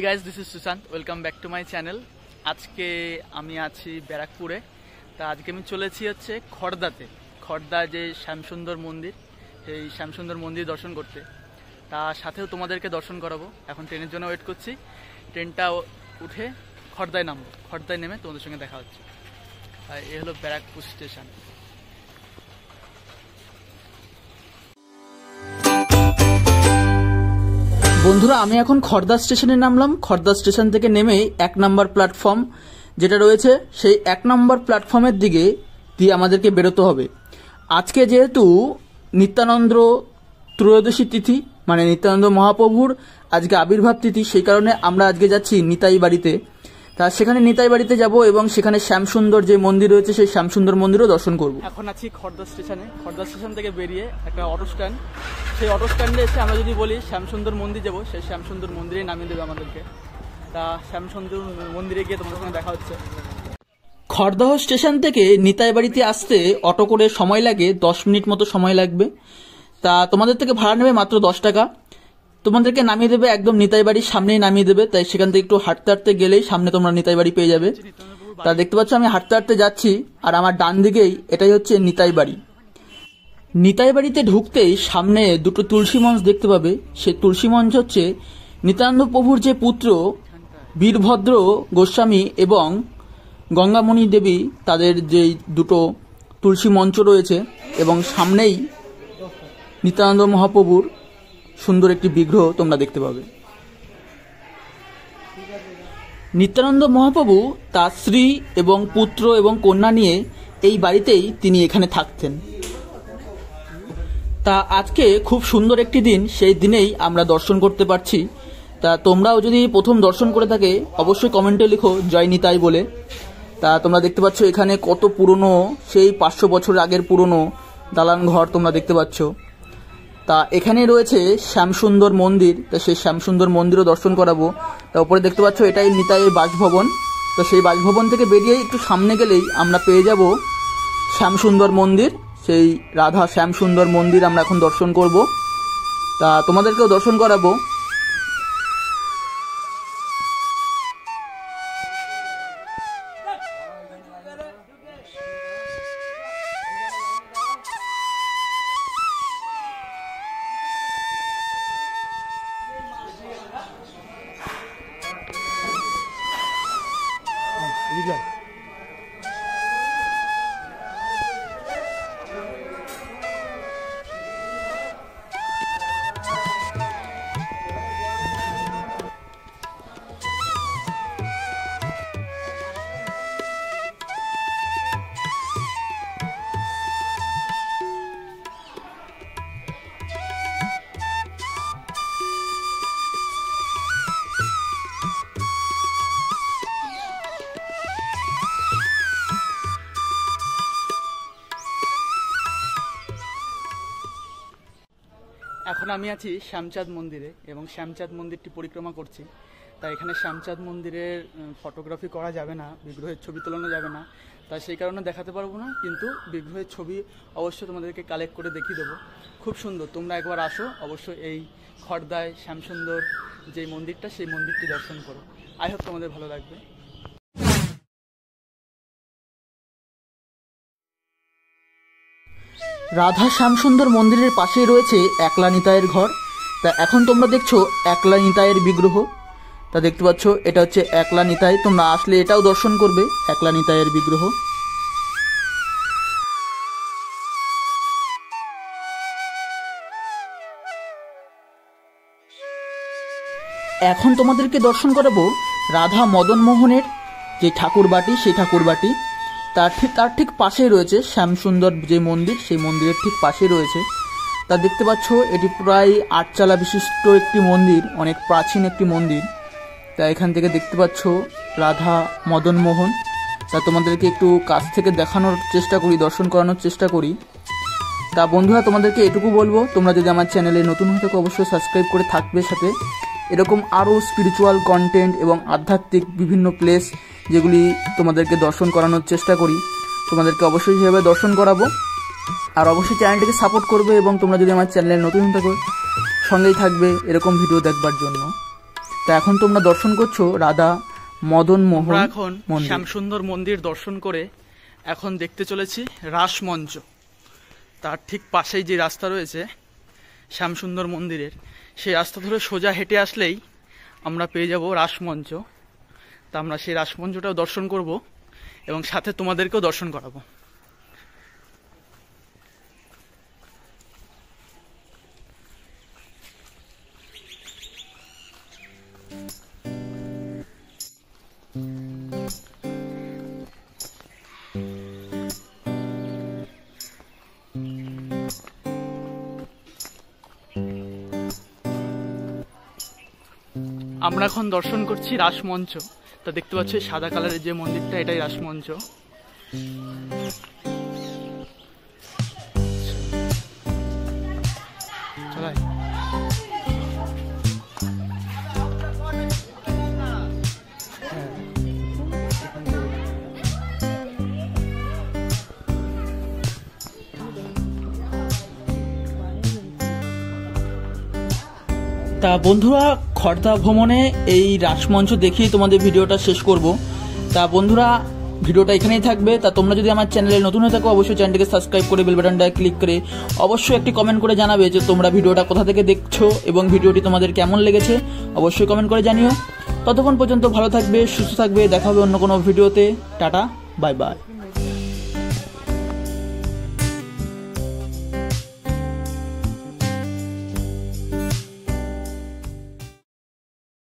Hey guys, this is Sushant. Welcome back to my channel. আজকে আমি আছি ব্যারাকপুরে। তা আজকে আমি চলেছি হচ্ছে খড়দাতে। খড়দা যে শ্যামসুন্দর মন্দির, সেই শ্যামসুন্দর মন্দির দর্শন করতে। তা সাথেও তোমাদেরকে দর্শন করাবো। এখন ট্রেনের জন্য ওয়েট করছি। ট্রেনটা উঠে খড়দায় নামবো। খড়দায় নেমে তোমাদের সঙ্গে দেখা হচ্ছে। আর এই হলো ব্যারাকপুর স্টেশন। বন্ধুরা, আমি এখন খড়দা স্টেশনে নামলাম। খড়দা স্টেশন থেকে নেমে 1 নম্বর প্ল্যাটফর্ম যেটা রয়েছে, সেই 1 নম্বর প্ল্যাটফর্মের দিকে দিয়ে আমাদেরকে বেরোতে হবে। আজকে যেহেতু নিত্যানন্দ ত্রয়োদশী তিথি, মানে নিত্যানন্দ মহাপ্রভুর আজকে আবির্ভাব তিথি, সেই কারণে আমরা আজকে যাচ্ছি নিতাই বাড়িতে। তা সেখানে নিতাই বাড়িতে যাব এবং সেখানে শ্যামসুন্দর যে মন্দির রয়েছে সেই শ্যামসুন্দর মন্দিরও দর্শন করব। এখন আছি খড়দা স্টেশনে। খড়দা স্টেশন থেকে বেরিয়ে একটা অটো স্ট্যান্ড, সেই অটো স্ট্যান্ডে এসে আমরা যদি বলি শ্যামসুন্দর মন্দির যাব, সেই শ্যামসুন্দর মন্দিরে নামিয়ে দেবে আমাদেরকে। তা শ্যামসুন্দর মন্দিরে গিয়ে তোমাদের সঙ্গে দেখা হচ্ছে। খড়দহ স্টেশন থেকে নিতাই বাড়িতে আসতে অটো করে সময় লাগে 10 মিনিট মতো সময় লাগবে। তা তোমাদের থেকে ভাড়া নেবে মাত্র 10 টাকা। তোমাদেরকে নামিয়ে দেবে একদম নিতাই বাড়ির সামনেই নামিয়ে দেবে। তাই সেখান থেকে একটু হাঁটতে হাঁটতে গেলেই সামনে তোমরা নিতাই বাড়ি পেয়ে যাবে। তা দেখতে পাচ্ছ আমি হাঁটতে হাঁটতে যাচ্ছি, আর আমার ডান দিকেই এটাই হচ্ছে নিতাই বাড়ি। নিতাই বাড়িতে ঢুকতেই সামনে দুটো তুলসী মঞ্চ দেখতে পাবে। সেই তুলসী মঞ্চ হচ্ছে নিত্যানন্দ প্রভুর যে পুত্র বীরভদ্র গোস্বামী এবং গঙ্গামণি দেবী, তাদের যে দুটো তুলসী মঞ্চ রয়েছে, এবং সামনেই নিত্যানন্দ মহাপ্রভুর সুন্দর একটি বিগ্রহ তোমরা দেখতে পাবে। নিত্যানন্দ মহাপ্রভু তার স্ত্রী এবং পুত্র এবং কন্যা নিয়ে এই বাড়িতেই তিনি এখানে থাকতেন। তা আজকে খুব সুন্দর একটি দিন, সেই দিনেই আমরা দর্শন করতে পারছি। তা তোমরাও যদি প্রথম দর্শন করে থাকে অবশ্যই কমেন্টে লিখো জয় নিতাই বলে। তা তোমরা দেখতে পাচ্ছ এখানে কত পুরনো, সেই 500 বছর আগের পুরনো দালান ঘর তোমরা দেখতে পাচ্ছ। তা এখানে রয়েছে শ্যামসুন্দর মন্দির। তা সেই শ্যামসুন্দর মন্দিরও দর্শন করাবো। তা উপরে দেখতে পাচ্ছ এটাই নিতাইয়ের বাসভবন। তো সেই বাসভবন থেকে বেরিয়ে একটু সামনে গেলেই আমরা পেয়ে যাব শ্যামসুন্দর মন্দির। সেই রাধা শ্যামসুন্দর মন্দির আমরা এখন দর্শন করব। তা তোমাদেরকেও দর্শন করাবো। এখন আমি আছি শ্যামচাঁদ মন্দিরে এবং শ্যামচাঁদ মন্দিরটি পরিক্রমা করছি। তাই এখানে শ্যামচাঁদ মন্দিরের ফটোগ্রাফি করা যাবে না, বিগ্রহের ছবি তোলানো যাবে না, তাই সেই কারণে দেখাতে পারবো না। কিন্তু বিগ্রহের ছবি অবশ্যই তোমাদেরকে কালেক্ট করে দেখিয়ে দেবো। খুব সুন্দর, তোমরা একবার আসো, অবশ্যই এই খড়দায় শ্যামসুন্দর যে মন্দিরটা, সেই মন্দিরটি দর্শন করো। আই হোপ তোমাদের ভালো লাগবে। রাধা শ্যামসুন্দর মন্দিরের পাশেই রয়েছে একলা নিতাইয়ের ঘর। তা এখন তোমরা দেখছো একলা নিতাইয়ের বিগ্রহ। তা দেখতে পাচ্ছ এটা হচ্ছে একলা নিতাই। তোমরা আসলে এটাও দর্শন করবে, একলা নিতাইয়ের বিগ্রহ। এখন তোমাদেরকে দর্শন করাবো রাধা মদন মোহনের যে ঠাকুর বাটি, সেই ঠাকুর বাটি। তার ঠিক পাশেই রয়েছে শ্যামসুন্দর যে মন্দির, সেই মন্দিরের ঠিক পাশেই রয়েছে। তা দেখতে পাচ্ছ এটি প্রায় 8 চালা বিশিষ্ট একটি মন্দির, অনেক প্রাচীন একটি মন্দির। তা এখান থেকে দেখতে পাচ্ছ রাধা মদন মোহন। তা তোমাদেরকে একটু কাছ থেকে দেখানোর চেষ্টা করি, দর্শন করানোর চেষ্টা করি। তা বন্ধুরা, তোমাদেরকে এটুকু বলবো, তোমরা যদি আমার চ্যানেলে নতুন হয়ে থাকো অবশ্যই সাবস্ক্রাইব করে থাকবে সাথে। এরকম আরও স্পিরিচুয়াল কন্টেন্ট এবং আধ্যাত্মিক বিভিন্ন প্লেস যেগুলি তোমাদেরকে দর্শন করানোর চেষ্টা করি, তোমাদেরকে অবশ্যই সেভাবে দর্শন করাবো। আর অবশ্যই চ্যানেলটিকে সাপোর্ট করবে, এবং তোমরা যদি আমার চ্যানেলে নতুন হয়ে থাকো সঙ্গেই থাকবে এরকম ভিডিও দেখবার জন্য। তা এখন তোমরা দর্শন করছো রাধা মদন মোহন এখন শ্যামসুন্দর মন্দির দর্শন করে এখন দেখতে চলেছি রাসমঞ্চ। তার ঠিক পাশেই যে রাস্তা রয়েছে শ্যামসুন্দর মন্দিরের, সেই রাস্তা ধরে সোজা হেঁটে আসলেই আমরা পেয়ে যাব রাসমঞ্চ। তা আমরা সেই রাসমঞ্চটাও দর্শন করব এবং সাথে তোমাদেরকেও দর্শন করাবো। আমরা এখন দর্শন করছি রাসমঞ্চ। তা দেখতে পাচ্ছি সাদা কালারের যে মন্দিরটা, এটাই রাসমঞ্চ। তা বন্ধুরা, খড়দা ভ্রমণে এই রাসমঞ্চ দেখিয়ে তোমাদের ভিডিওটা শেষ করব। তা বন্ধুরা, ভিডিওটা এখানেই থাকবে। তা তোমরা যদি আমার চ্যানেলে নতুন হয়ে থাকো অবশ্যই চ্যানেলটিকে সাবস্ক্রাইব করে বেল বাটনটা ক্লিক করে অবশ্যই একটি কমেন্ট করে জানাবে যে তোমরা ভিডিওটা কোথা থেকে দেখছো এবং ভিডিওটি তোমাদের কেমন লেগেছে অবশ্যই কমেন্ট করে জানিও। ততক্ষণ পর্যন্ত ভালো থাকবে, সুস্থ থাকবে, দেখা হবে অন্য কোনো ভিডিওতে। Tata, bye bye.